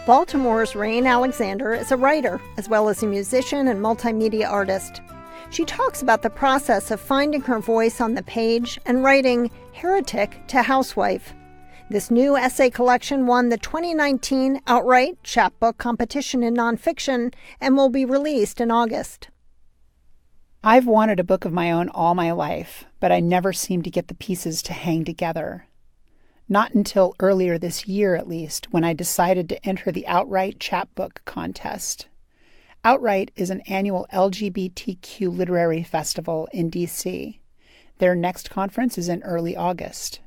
Baltimore's Rahne Alexander is a writer, as well as a musician and multimedia artist. She talks about the process of finding her voice on the page and writing Heretic to Housewife. This new essay collection won the 2019 OutWrite Chapbook Competition in Nonfiction and will be released in August. I've wanted a book of my own all my life, but I never seemed to get the pieces to hang together. Not until earlier this year, at least, when I decided to enter the OutWrite Chapbook Contest. OutWrite is an annual LGBTQ literary festival in D.C. Their next conference is in early August.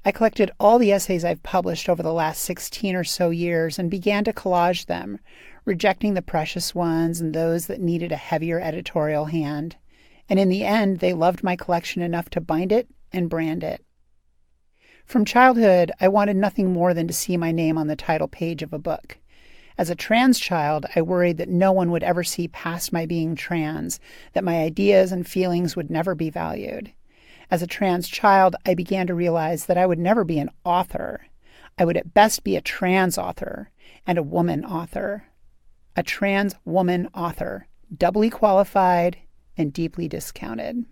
I collected all the essays I've published over the last 16 or so years and began to collage them, rejecting the precious ones and those that needed a heavier editorial hand. And in the end, they loved my collection enough to bind it and brand it. From childhood, I wanted nothing more than to see my name on the title page of a book. As a trans child, I worried that no one would ever see past my being trans, that my ideas and feelings would never be valued. As a trans child, I began to realize that I would never be an author. I would at best be a trans author and a woman author. A trans woman author, doubly qualified and deeply discounted.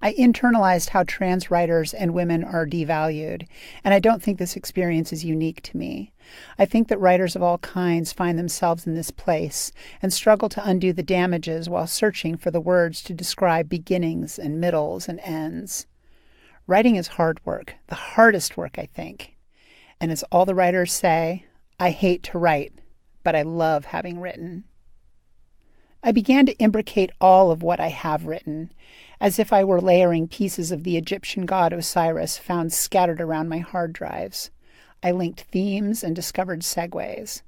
I internalized how trans writers and women are devalued, and I don't think this experience is unique to me. I think that writers of all kinds find themselves in this place and struggle to undo the damages while searching for the words to describe beginnings and middles and ends. Writing is hard work, the hardest work, I think. And as all the writers say, I hate to write, but I love having written. I began to imbricate all of what I have written, as if I were layering pieces of the Egyptian god Osiris found scattered around my hard drives. I linked themes and discovered segues.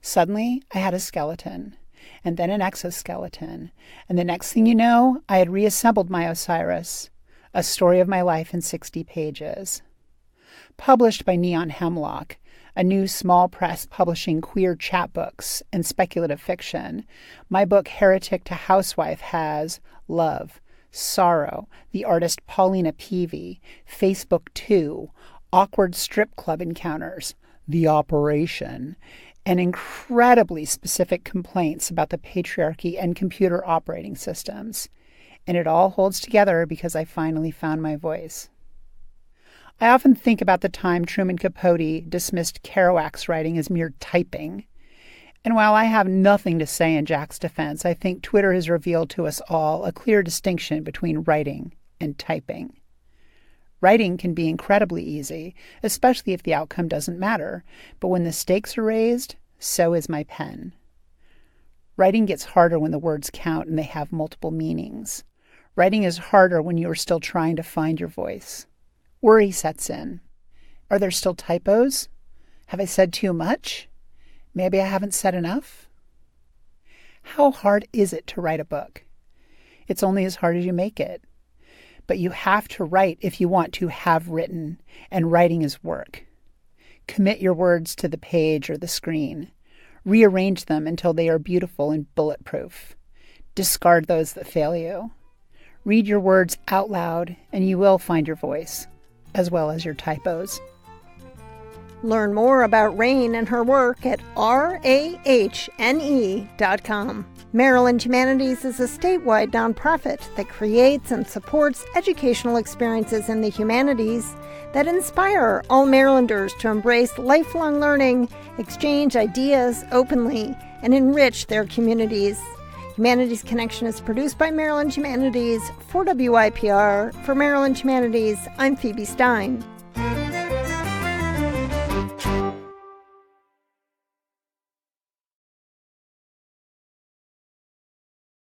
Suddenly, I had a skeleton, and then an exoskeleton, and the next thing you know, I had reassembled my Osiris, a story of my life in 60 pages. Published by Neon Hemlock, a new small press publishing queer chapbooks and speculative fiction, my book Heretic to Housewife has love, sorrow, the artist Paulina Peavy, Facebook 2, awkward strip club encounters, The Operation, and incredibly specific complaints about the patriarchy and computer operating systems. And it all holds together because I finally found my voice. I often think about the time Truman Capote dismissed Kerouac's writing as mere typing. And while I have nothing to say in Jack's defense, I think Twitter has revealed to us all a clear distinction between writing and typing. Writing can be incredibly easy, especially if the outcome doesn't matter, but when the stakes are raised, so is my pen. Writing gets harder when the words count and they have multiple meanings. Writing is harder when you are still trying to find your voice. Worry sets in. Are there still typos? Have I said too much? Maybe I haven't said enough? How hard is it to write a book? It's only as hard as you make it. But you have to write if you want to have written, and writing is work. Commit your words to the page or the screen. Rearrange them until they are beautiful and bulletproof. Discard those that fail you. Read your words out loud, and you will find your voice, as well as your typos. Learn more about Rahne and her work at rahne.com. Maryland Humanities is a statewide nonprofit that creates and supports educational experiences in the humanities that inspire all Marylanders to embrace lifelong learning, exchange ideas openly, and enrich their communities. Humanities Connection is produced by Maryland Humanities for WIPR. For Maryland Humanities, I'm Phoebe Stein.